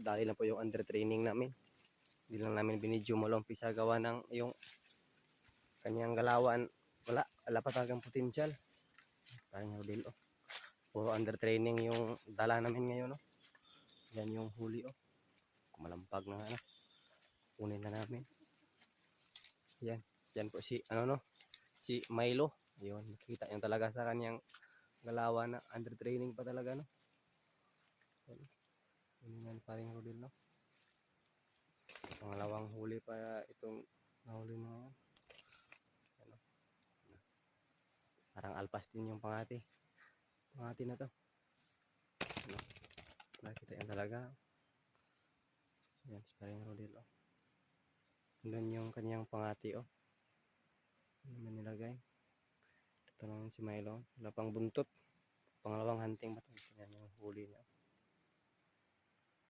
Dahil lang po yung under training namin. Hindi lang namin binidyo mula umpisa gawa ng yung kanyang galawan. Wala pa talagang potential. Parang hodil oh. Puro under training yung dala namin ngayon oh. Yan yung huli oh. Kumalampag na ano. Kunin na namin. Yan po si si Milo. Ayun, nakita yung talaga sa kanyang galawan na under training pa talaga no. Yan paring rodil no. Pangalawang huli pa itong nahuli na ngayon. Ano? Parang alpas din yung pangati. Pangati na to. Ano? Nakita yan talaga. Yan, paring rodil oh. Doon yung kanyang pangati oh. Ano naman nilagay. Ito naman si Milo. Wala pang buntot. Pangalawang hunting ba ito? Yan yung huli niya.